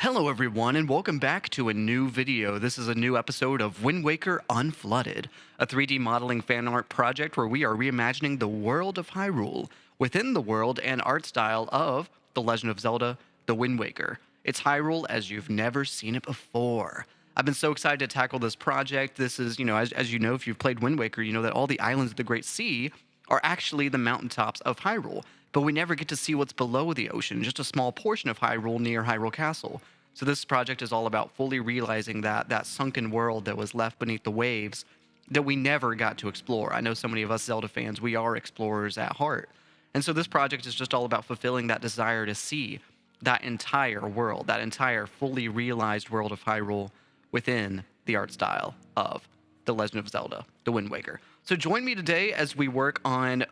Hello everyone and welcome back to a new video. This is a new episode of Wind Waker Unflooded, a 3D modeling fan art project where we are reimagining the world of Hyrule within the world and art style of The Legend of Zelda, The Wind Waker. It's Hyrule as you've never seen it before. I've been so excited to tackle this project. This is, as you know, if you've played Wind Waker, you know that all the islands of the Great Sea are actually the mountaintops of Hyrule, but we never get to see what's below the ocean, just a small portion of Hyrule near Hyrule Castle. So this project is all about fully realizing that sunken world that was left beneath the waves that we never got to explore. I know so many of us Zelda fans, we are explorers at heart. And so this project is just all about fulfilling that desire to see that entire world, that entire fully realized world of Hyrule within the art style of The Legend of Zelda, The Wind Waker. So join me today as we work on,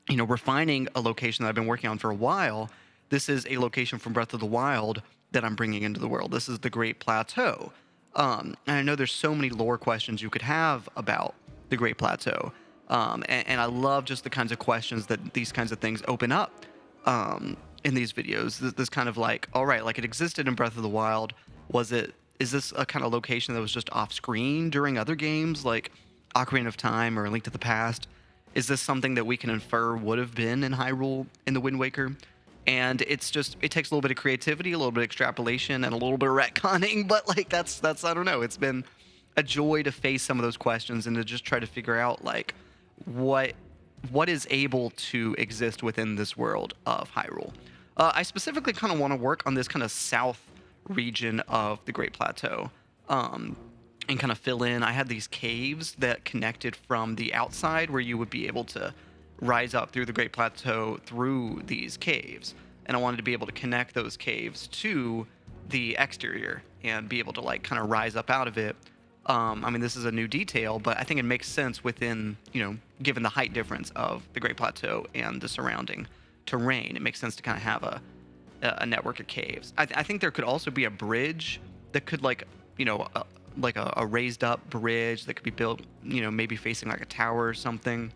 refining a location that I've been working on for a while. This is a location from Breath of the Wild that I'm bringing into the world. This is the Great Plateau. And I know there's so many lore questions you could have about the Great Plateau. And I love just the kinds of questions that these kinds of things open up in these videos. This kind of like, all right, like it existed in Breath of the Wild. Is this a kind of location that was just off screen during other games like Ocarina of Time or A Link to the Past? Is this something that we can infer would have been in Hyrule in the Wind Waker? And it takes a little bit of creativity, a little bit of extrapolation, and a little bit of retconning, but like that's I don't know. It's been a joy to face some of those questions and to just try to figure out like what is able to exist within this world of Hyrule. I specifically kind of want to work on this kind of south region of the Great Plateau, and kind of fill in. I had these caves that connected from the outside where you would be able to rise up through the Great Plateau through these caves, and I wanted to be able to connect those caves to the exterior and be able to like kind of rise up out of it. I mean, this is a new detail, but I think it makes sense within, given the height difference of the Great Plateau and the surrounding terrain. It makes sense to kind of have a network of caves. I think there could also be a bridge that could like a raised up bridge that could be built, maybe facing like a tower or something.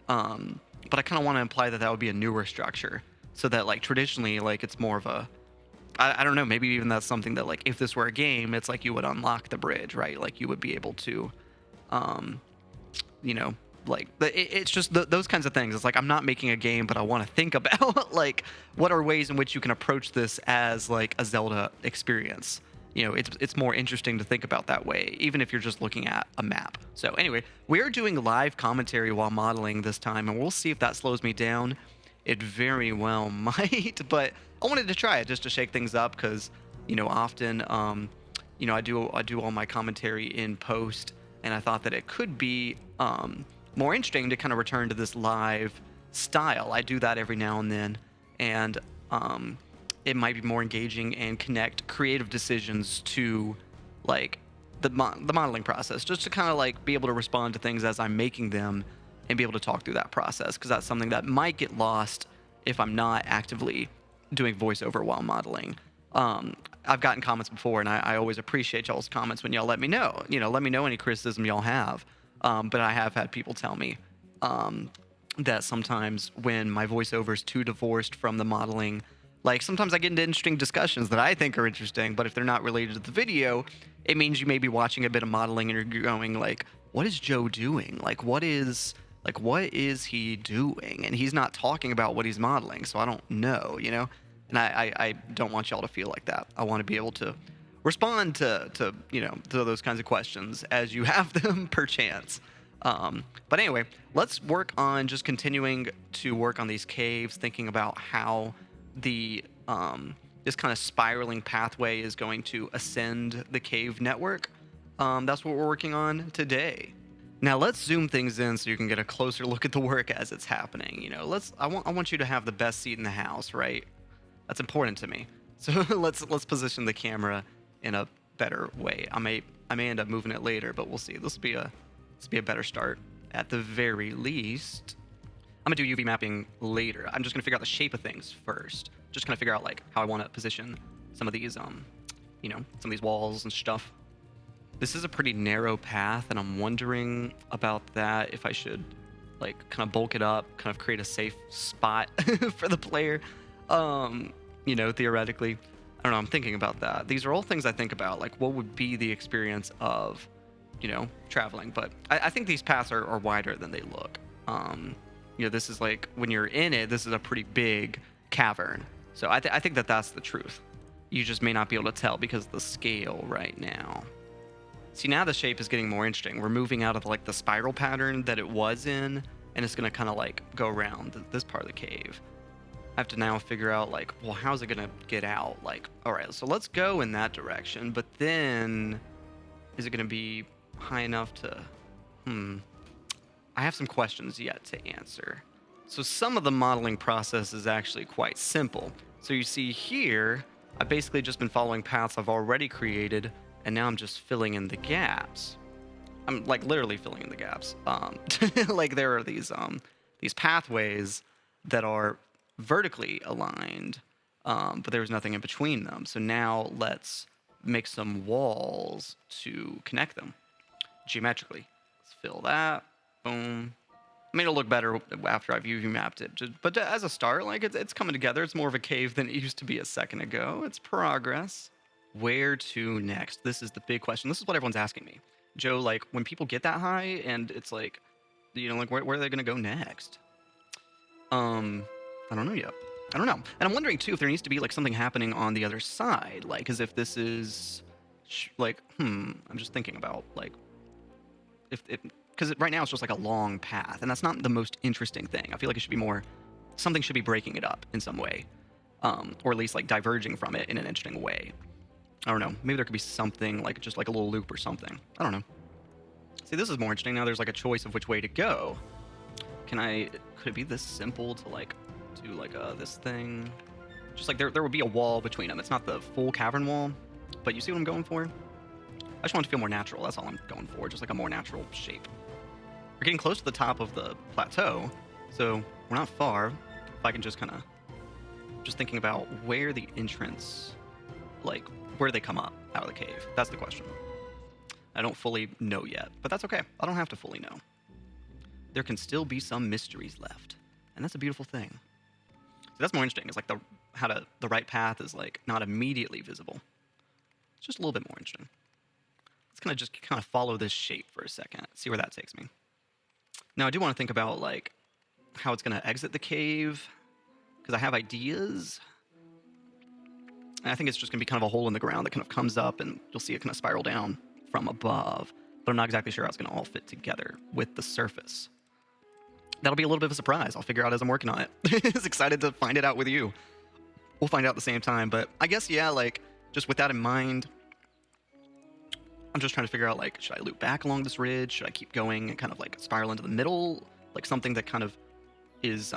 But I kind of want to imply that would be a newer structure, so that like traditionally, like it's more of a, I don't know, maybe even that's something that like if this were a game, it's like you would unlock the bridge, right? Like you would be able to, it's just those kinds of things. It's like I'm not making a game, but I want to think about like what are ways in which you can approach this as like a Zelda experience. It's more interesting to think about that way, even if you're just looking at a map. So anyway, we're doing live commentary while modeling this time, and we'll see if that slows me down. It very well might, but I wanted to try it just to shake things up because, often, I do all my commentary in post, and I thought that it could be more interesting to kind of return to this live style. I do that every now and then, and it might be more engaging and connect creative decisions to like the modeling process, just to kind of like be able to respond to things as I'm making them and be able to talk through that process, because that's something that might get lost if I'm not actively doing voiceover while modeling. I've gotten comments before, and I always appreciate y'all's comments when y'all let me know. Let me know any criticism y'all have. But I have had people tell me that sometimes when my voiceover is too divorced from the modeling, like sometimes I get into interesting discussions that I think are interesting, but if they're not related to the video, it means you may be watching a bit of modeling and you're going like, what is Joe doing? Like, what is he doing? And he's not talking about what he's modeling, so I don't know, And I don't want y'all to feel like that. I want to be able to respond to those kinds of questions as you have them per chance. But anyway, let's work on just continuing to work on these caves, thinking about how the this kind of spiraling pathway is going to ascend the cave network. That's what we're working on today. Now let's zoom things in so you can get a closer look at the work as it's happening. I want you to have the best seat in the house, right? That's important to me. So let's position the camera in a better way. I may end up moving it later, but we'll see. This will be a better start at the very least. I'm gonna do UV mapping later. I'm just gonna figure out the shape of things first. Just gonna figure out like how I want to position some of these, some of these walls and stuff. This is a pretty narrow path, and I'm wondering about that, if I should like kind of bulk it up, kind of create a safe spot for the player, theoretically. I don't know, I'm thinking about that. These are all things I think about, like what would be the experience of, traveling. But I think these paths are wider than they look. This is like, when you're in it, this is a pretty big cavern. So I think that's the truth. You just may not be able to tell because of the scale right now. See, now the shape is getting more interesting. We're moving out of like the spiral pattern that it was in, and it's gonna kind of like go around this part of the cave. I have to now figure out like, well, how's it gonna get out? Like, all right, so let's go in that direction, but then is it gonna be high enough to, I have some questions yet to answer. So some of the modeling process is actually quite simple. So you see here, I've basically just been following paths I've already created, and now I'm just filling in the gaps. I'm like literally filling in the gaps. Like there are these pathways that are vertically aligned, but there's nothing in between them. So now let's make some walls to connect them geometrically. Let's fill that. Boom. I mean, it'll look better after I've UV mapped it. But as a start, like it's coming together. It's more of a cave than it used to be a second ago. It's progress. Where to next? This is the big question. This is what everyone's asking me. Joe, like when people get that high and it's like, like where are they going to go next? I don't know yet. I don't know. And I'm wondering too if there needs to be like something happening on the other side, like as if this is I'm just thinking about like if because right now it's just like a long path, and that's not the most interesting thing. I feel like it should be more, something should be breaking it up in some way, or at least like diverging from it in an interesting way. I don't know. Maybe there could be something like just like a little loop or something. I don't know. See, this is more interesting. Now there's like a choice of which way to go. Could it be this simple to like do like this thing? Just like there would be a wall between them. It's not the full cavern wall, but you see what I'm going for? I just want it to feel more natural. That's all I'm going for. Just like a more natural shape. We're getting close to the top of the plateau, so we're not far. If I can just kind of, just thinking about where the entrance, like where they come up out of the cave. That's the question. I don't fully know yet, but that's okay. I don't have to fully know. There can still be some mysteries left, and that's a beautiful thing. So that's more interesting. It's like the right path is like not immediately visible. It's just a little bit more interesting. Let's kind of follow this shape for a second. See where that takes me. Now I do want to think about like how it's going to exit the cave, because I have ideas. And I think it's just going to be kind of a hole in the ground that kind of comes up, and you'll see it kind of spiral down from above. But I'm not exactly sure how it's going to all fit together with the surface. That'll be a little bit of a surprise. I'll figure out as I'm working on it. Just excited to find it out with you. We'll find out at the same time. But I guess, yeah, like just with that in mind, I'm just trying to figure out, like, should I loop back along this ridge? Should I keep going and kind of like spiral into the middle? Like something that kind of is,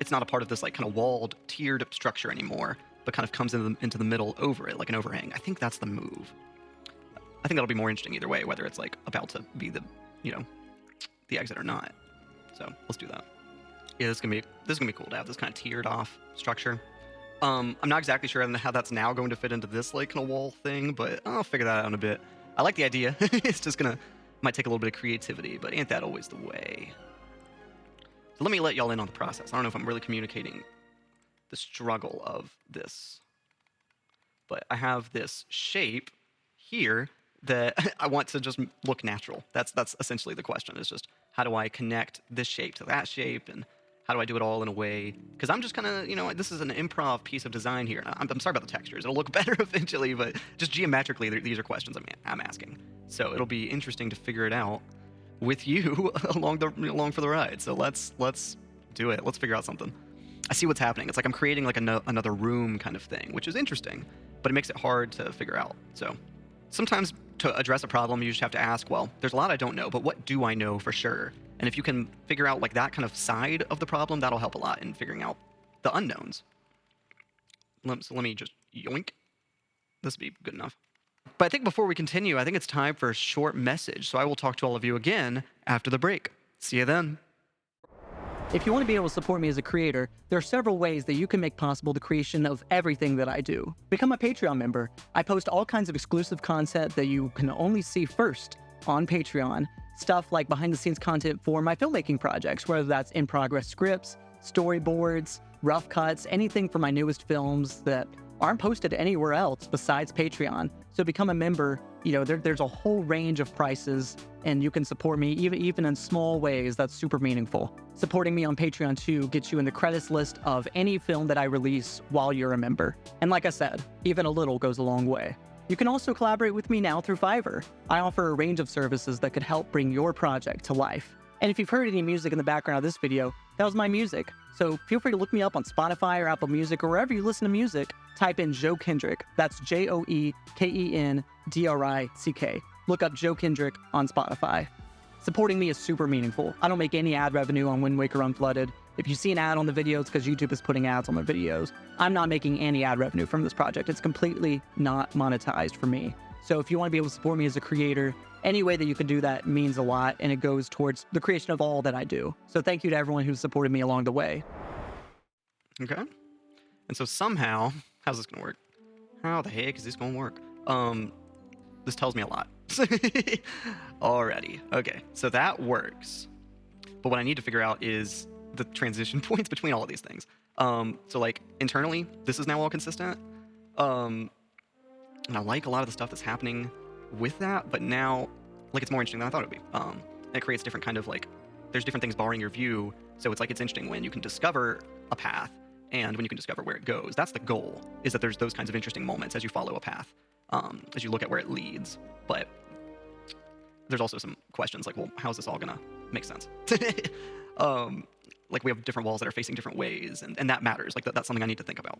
it's not a part of this like kind of walled, tiered structure anymore, but kind of comes into the middle over it, like an overhang. I think that's the move. I think that'll be more interesting either way, whether it's like about to be the exit or not. So let's do that. Yeah, this is gonna be cool to have this kind of tiered off structure. I'm not exactly sure how that's now going to fit into this like kind of wall thing, but I'll figure that out in a bit. I like the idea. It's just might take a little bit of creativity, but ain't that always the way? So let me let y'all in on the process. I don't know if I'm really communicating the struggle of this, but I have this shape here that I want to just look natural. That's essentially the question. It's just, how do I connect this shape to that shape, and how do I do it all in a way? Because I'm just kind of, this is an improv piece of design here. I'm sorry about the textures. It'll look better eventually, but just geometrically, these are questions I'm asking. So it'll be interesting to figure it out with you along for the ride. So let's do it. Let's figure out something. I see what's happening. It's like I'm creating like another room kind of thing, which is interesting, but it makes it hard to figure out. So sometimes to address a problem, you just have to ask, well, there's a lot I don't know, but what do I know for sure? And if you can figure out like that kind of side of the problem, that'll help a lot in figuring out the unknowns. So let me just yoink. This will be good enough. But I think before we continue, I think it's time for a short message. So I will talk to all of you again after the break. See you then. If you want to be able to support me as a creator, there are several ways that you can make possible the creation of everything that I do. Become a Patreon member. I post all kinds of exclusive content that you can only see first on Patreon. Stuff like behind-the-scenes content for my filmmaking projects, whether that's in-progress scripts, storyboards, rough cuts, anything for my newest films that aren't posted anywhere else besides Patreon. So become a member. There's a whole range of prices, and you can support me even in small ways. That's super meaningful. Supporting me on Patreon too gets you in the credits list of any film that I release while you're a member. And like I said, even a little goes a long way. You can also collaborate with me now through Fiverr. I offer a range of services that could help bring your project to life. And if you've heard any music in the background of this video, that was my music. So feel free to look me up on Spotify or Apple Music or wherever you listen to music. Type in Joe Kendrick. That's JoeKendrick. Look up Joe Kendrick on Spotify. Supporting me is super meaningful. I don't make any ad revenue on Wind Waker Unflooded. If you see an ad on the videos, because YouTube is putting ads on my videos, I'm not making any ad revenue from this project. It's completely not monetized for me. So if you want to be able to support me as a creator, any way that you can do that means a lot, and it goes towards the creation of all that I do. So thank you to everyone who's supported me along the way. Okay. And so somehow, how's this gonna work? How the heck is this gonna work? This tells me a lot. Alrighty. Okay, so that works. But what I need to figure out is the transition points between all of these things. So like internally, this is now all consistent. And I like a lot of the stuff that's happening with that, but now like it's more interesting than I thought it would be. And it creates different kind of like, there's different things barring your view. So it's like, it's interesting when you can discover a path and when you can discover where it goes. That's the goal, is that there's those kinds of interesting moments as you follow a path, as you look at where it leads. But there's also some questions like, well, how's this all gonna make sense? Like we have different walls that are facing different ways, and that matters. Like that's something I need to think about.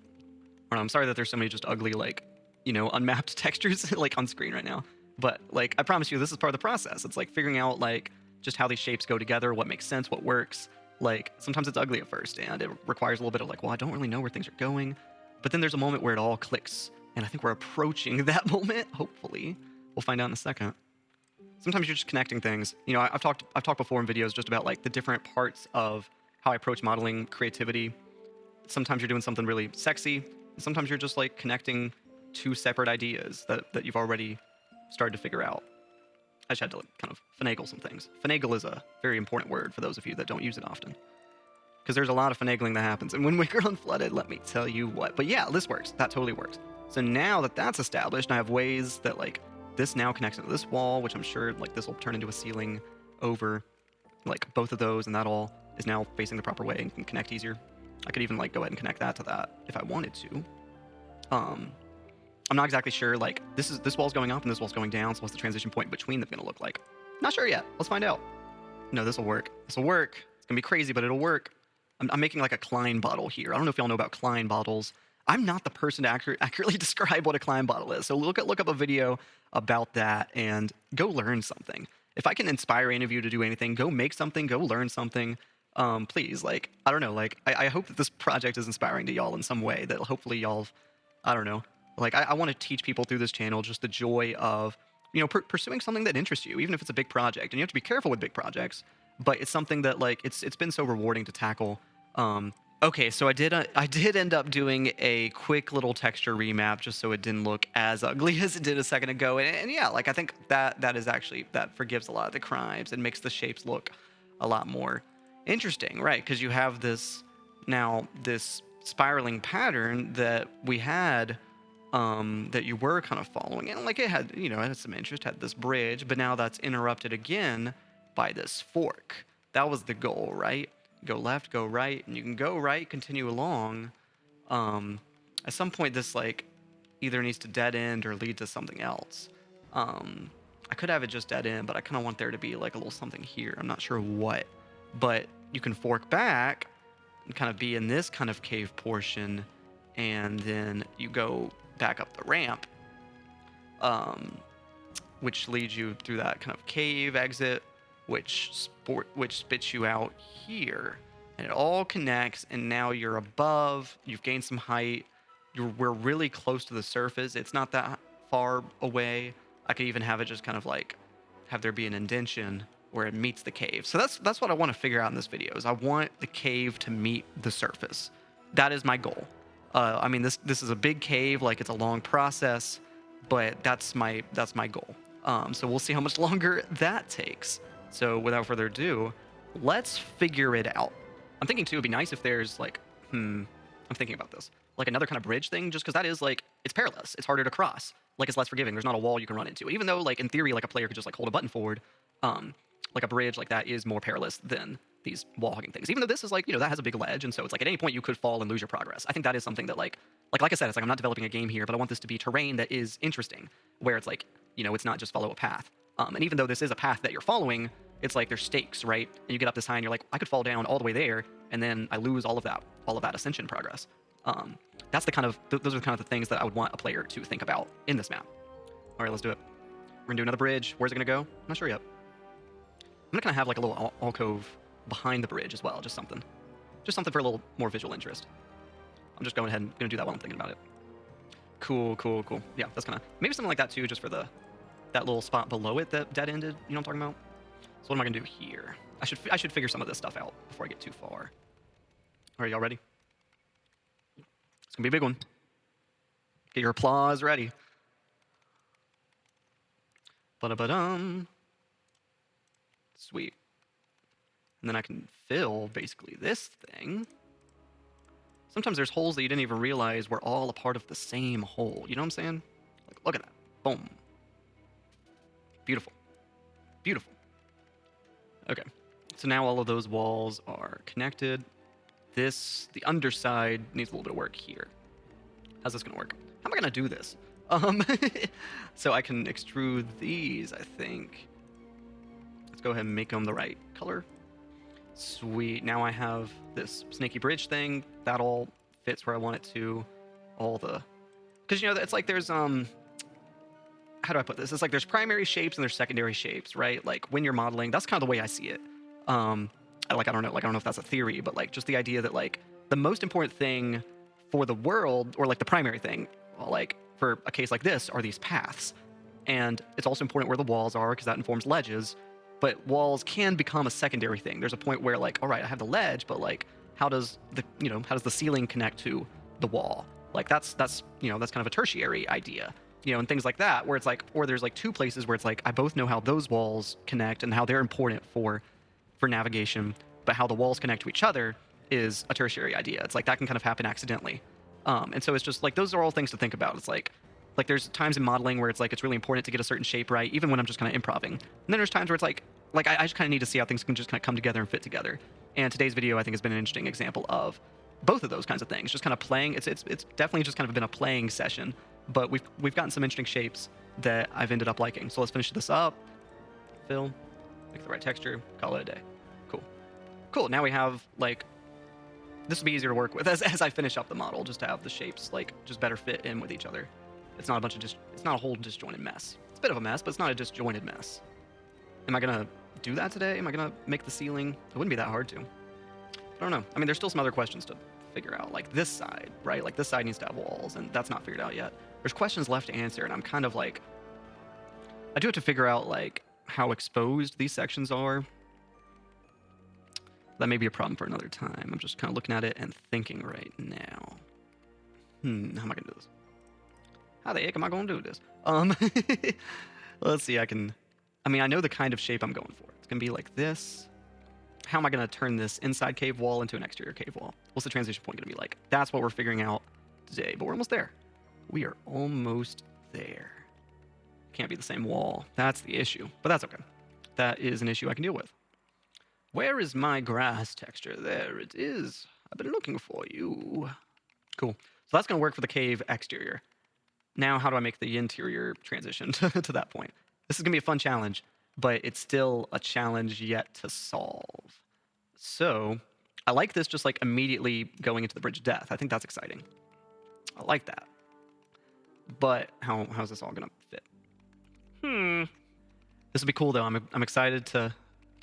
I'm sorry that there's so many just ugly, like, unmapped textures like on screen right now. But like, I promise you, this is part of the process. It's like figuring out like just how these shapes go together, what makes sense, what works. Like sometimes it's ugly at first, and it requires a little bit of like, well, I don't really know where things are going. But then there's a moment where it all clicks, and I think we're approaching that moment. Hopefully, we'll find out in a second. Sometimes you're just connecting things. I've talked before in videos just about like the different parts of how I approach modeling creativity. Sometimes you're doing something really sexy, and sometimes you're just like connecting two separate ideas that you've already started to figure out. I just had to like kind of finagle some things. Finagle is a very important word for those of you that don't use it often, because there's a lot of finagling that happens in Wind Waker Unflooded, let me tell you what. But yeah, this works. That totally works. So now that that's established, I have ways that like this now connects into this wall, which I'm sure like this will turn into a ceiling over like both of those, and that all is now facing the proper way and can connect easier. I could even like go ahead and connect that to that if I wanted to. I'm not exactly sure, like this wall's going up and this wall's going down, so what's the transition point between them gonna look like? Not sure yet. Let's find out. No, this will work. This will work. It's gonna be crazy, but it'll work. I'm making like a Klein bottle here. I don't know if y'all know about Klein bottles. I'm not the person to accurately describe what a Klein bottle is. So look up a video about that and go learn something. If I can inspire any of you to do anything, go make something, go learn something. Please, like, I don't know, like, I hope that this project is inspiring to y'all in some way, that hopefully y'all, I don't know, like, I want to teach people through this channel just the joy of, pursuing something that interests you, even if it's a big project. And you have to be careful with big projects, but it's something that, like, it's been so rewarding to tackle. Okay, so I did end up doing a quick little texture remap just so it didn't look as ugly as it did a second ago. And yeah, like, I think that is actually, that forgives a lot of the crimes and makes the shapes look a lot more interesting, right? Because you have this spiraling pattern that we had, that you were kind of following, and like it had, it had some interest, had this bridge, but now that's interrupted again by this fork. That was the goal, right? Go left, go right, and you can go right, continue along. At some point, this like either needs to dead end or lead to something else. I could have it just dead end, but I kind of want there to be like a little something here. I'm not sure what. But you can fork back and kind of be in this kind of cave portion, and then you go back up the ramp, which leads you through that kind of cave exit, which spits you out here, and it all connects. And now you're above. You've gained some height. We're really close to the surface. It's not that far away. I could even have it just kind of like have there be an indentation where it meets the cave. So that's what I want to figure out in this video, is I want the cave to meet the surface. That is my goal. I mean, this is a big cave, like it's a long process, but that's my goal. So we'll see how much longer that takes. So without further ado, let's figure it out. I'm thinking too, it'd be nice if there's like, I'm thinking about this. like another kind of bridge thing, just because that is like, it's perilous. It's harder to cross. Like it's less forgiving. There's not a wall you can run into. Even though like in theory, like a player could just like hold a button forward, like a bridge like that is more perilous than these wall hugging things. Even though this is like, that has a big ledge, and so it's like at any point you could fall and lose your progress. I think that is something that like I said, it's like I'm not developing a game here, but I want this to be terrain that is interesting, where it's like, it's not just follow a path. And even though this is a path that you're following, it's like there's stakes, right? And you get up this high and you're like, I could fall down all the way there, and then I lose all of that ascension progress. That's the kind of, those are the kind of the things that I would want a player to think about in this map. All right, let's do it. We're gonna do another bridge. Where's it gonna go? I'm not sure yet. I'm gonna kind of have like a little alcove behind the bridge as well, just something for a little more visual interest. I'm just going ahead and gonna do that while I'm thinking about it. Cool. Yeah, that's kind of, maybe something like that too, just for that little spot below it that dead ended. You know what I'm talking about? So what am I gonna do here? I should figure some of this stuff out before I get too far. All right, y'all ready? It's gonna be a big one. Get your applause ready. Ba-da-ba-dum. Sweet. And then I can fill basically this thing. Sometimes there's holes that you didn't even realize were all a part of the same hole. You know what I'm saying? Like, look at that. Boom. Beautiful. Beautiful. Okay. So now all of those walls are connected. The underside needs a little bit of work here. How's this gonna work? How am I gonna do this? So I can extrude these, I think. Let's go ahead and make them the right color. Sweet. Now I have this snaky bridge thing. That all fits where I want it to. Because it's like there's how do I put this? It's like there's primary shapes and there's secondary shapes, right? Like when you're modeling, that's kind of the way I see it. I don't know if that's a theory, but like just the idea that like the most important thing for the world, or like the primary thing, like for a case like this, are these paths. And it's also important where the walls are, because that informs ledges. But walls can become a secondary thing. There's a point where like, all right, I have the ledge, but like, how does the ceiling connect to the wall? Like that's kind of a tertiary idea, and things like that, where it's like, or there's like two places where it's like, I both know how those walls connect and how they're important for navigation, but how the walls connect to each other is a tertiary idea. It's like that can kind of happen accidentally. And so it's just like, those are all things to think about. It's like there's times in modeling where it's like, it's really important to get a certain shape right, even when I'm just kind of improving. And then there's times where it's like I just kind of need to see how things can just kind of come together and fit together. And today's video, I think, has been an interesting example of both of those kinds of things. Just kind of playing. It's definitely just kind of been a playing session, but we've gotten some interesting shapes that I've ended up liking. So let's finish this up. Fill, make the right texture, call it a day. Cool. Now we have like, this will be easier to work with as I finish up the model, just to have the shapes like just better fit in with each other. It's not it's not a whole disjointed mess. It's a bit of a mess, but it's not a disjointed mess. Am I gonna do that today? Am I gonna make the ceiling? It wouldn't be that hard to. I don't know. I mean, there's still some other questions to figure out, like this side, right? Like this side needs to have walls, and that's not figured out yet. There's questions left to answer, and I'm kind of like, I do have to figure out like how exposed these sections are. That may be a problem for another time. I'm just kind of looking at it and thinking right now. How am I gonna do this? How the heck am I gonna do this? Let's see. I know the kind of shape I'm going for. It's gonna be like this. How am I gonna turn this inside cave wall into an exterior cave wall? What's the transition point gonna be like? That's what we're figuring out today, but we're almost there. We are almost there. Can't be the same wall. That's the issue, but that's okay. That is an issue I can deal with. Where is my grass texture? There it is. I've been looking for you. Cool. So that's going to work for the cave exterior. Now, how do I make the interior transition to that point? This is going to be a fun challenge, but it's still a challenge yet to solve. So I like this just like immediately going into the bridge of death. I think that's exciting. I like that. But how's this all going to fit? This will be cool, though. I'm excited to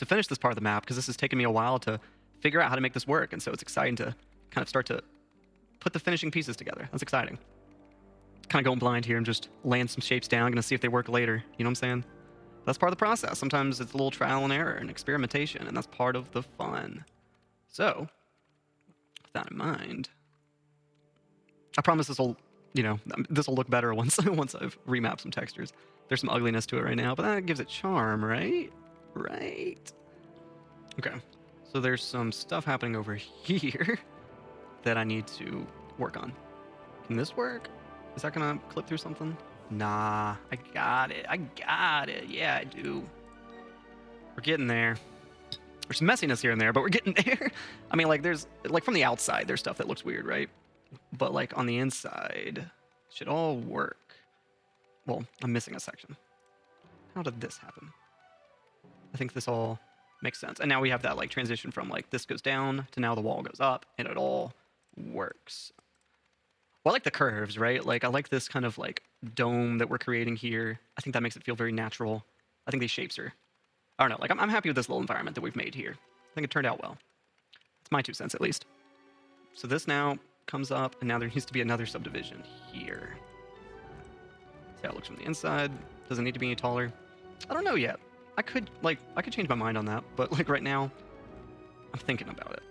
finish this part of the map, because this has taken me a while to figure out how to make this work, and so it's exciting to kind of start to put the finishing pieces together. That's exciting. Kind of going blind here and just laying some shapes down, gonna see if they work later. You know what I'm saying? That's part of the process. Sometimes it's a little trial and error and experimentation, and that's part of the fun. So, with that in mind, I promise this will look better once I've remapped some textures. There's some ugliness to it right now, but that gives it charm, right? Right. Okay. So there's some stuff happening over here that I need to work on. Can this work? Is that gonna clip through something? Nah, I got it. I got it. Yeah, I do. We're getting there. There's some messiness here and there, but we're getting there. I mean, like, there's, like, from the outside, there's stuff that looks weird, right? But, like, on the inside, it should all work. Well, I'm missing a section. How did this happen? I think this all makes sense. And now we have that, like, transition from, like, this goes down to now the wall goes up, and it all works. Well, I like the curves, right? Like, I like this kind of, like, dome that we're creating here. I think that makes it feel very natural. I think these shapes are, I don't know, like, I'm happy with this little environment that we've made here. I think it turned out well. It's my 2 cents, at least. So this now comes up, and now there needs to be another subdivision here. See how it looks from the inside. Doesn't need to be any taller. I don't know yet. I could change my mind on that, but, like, right now, I'm thinking about it.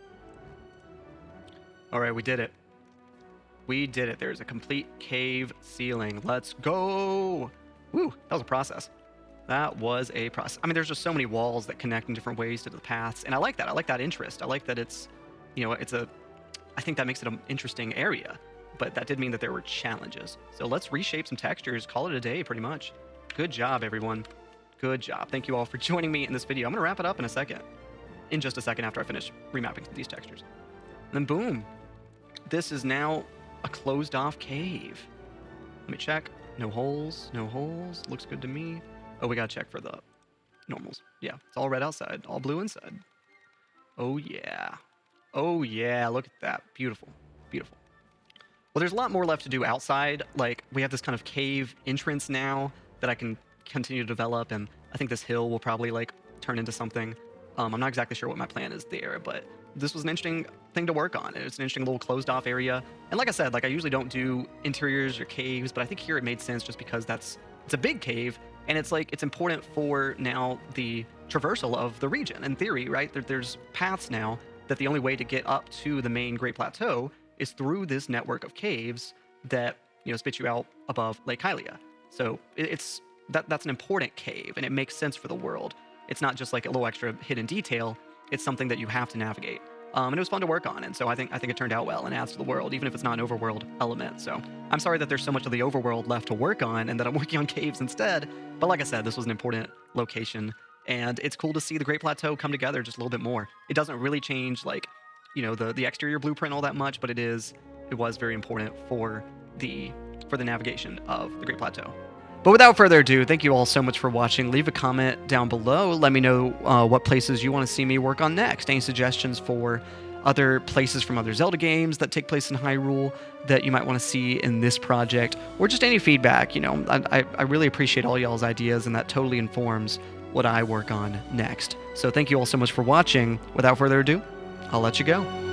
All right, we did it. We did it. There's a complete cave ceiling. Let's go. Woo, that was a process. That was a process. I mean, there's just so many walls that connect in different ways to the paths, and I like that. I like that interest. I like that it's, you know, I think that makes it an interesting area, but that did mean that there were challenges. So let's reshape some textures, call it a day, pretty much. Good job, everyone. Good job. Thank you all for joining me in this video. I'm going to wrap it up in just a second after I finish remapping these textures. And then boom, this is now a closed off cave. Let me check. No holes, no holes. Looks good to me. Oh, we gotta check for the normals. Yeah, it's all red outside, all blue inside. Oh yeah. Oh yeah, look at that. Beautiful, beautiful. Well, there's a lot more left to do outside. Like, we have this kind of cave entrance now that I can continue to develop, and I think this hill will probably, like, turn into something. I'm not exactly sure what my plan is there, but this was an interesting thing to work on. It's an interesting little closed off area. And like I said, like, I usually don't do interiors or caves, but I think here it made sense just because it's a big cave, and it's like, it's important for now the traversal of the region. In theory, right? There's paths now that the only way to get up to the main Great Plateau is through this network of caves that, you know, spit you out above Lake Hylia. So that's an important cave, and it makes sense for the world. It's not just like a little extra hidden detail. It's something that you have to navigate. And it was fun to work on, and so I think it turned out well and adds to the world, even if it's not an overworld element. So I'm sorry that there's so much of the overworld left to work on and that I'm working on caves instead. But like I said, this was an important location, and it's cool to see the Great Plateau come together just a little bit more. It doesn't really change, like, you know, the exterior blueprint all that much, but it was very important for the navigation of the Great Plateau. But without further ado, thank you all so much for watching. Leave a comment down below. Let me know what places you want to see me work on next. Any suggestions for other places from other Zelda games that take place in Hyrule that you might want to see in this project, or just any feedback. You know, I really appreciate all y'all's ideas, and that totally informs what I work on next. So thank you all so much for watching. Without further ado, I'll let you go.